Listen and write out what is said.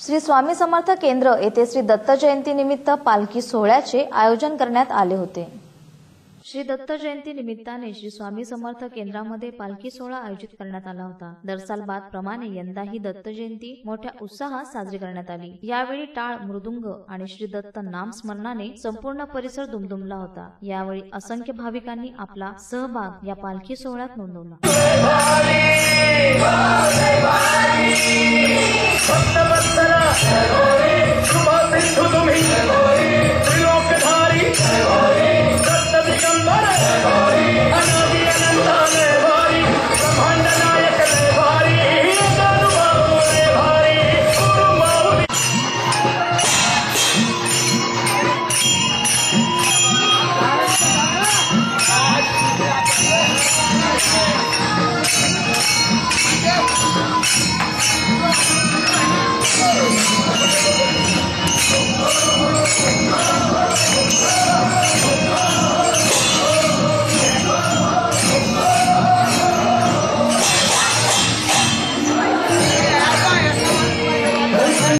श्री स्वामी समर्थ केंद्र येथे श्री दत्त जयंती निमित्त पालखी सोहळ्याचे आयोजन करण्यात आले होते। श्री दत्त जयंती निमित्ताने श्री स्वामी समर्थ केंद्रामध्ये पालखी सोहळा आयोजित करण्यात आला होता। दरसालबाद प्रमाणे यंदाही दत्त जयंती मोठ्या उत्साहात साजरी करण्यात आली। यावेळी टाळ, मृदुंग आणि श्री दत्त नाम स्मरणाने संपूर्ण परिसर दुमदुमला होता। यावेळी असंख्य भाविकांनी आपला सहभाग या पालखी सोहळ्यात नोंदवला। भक्त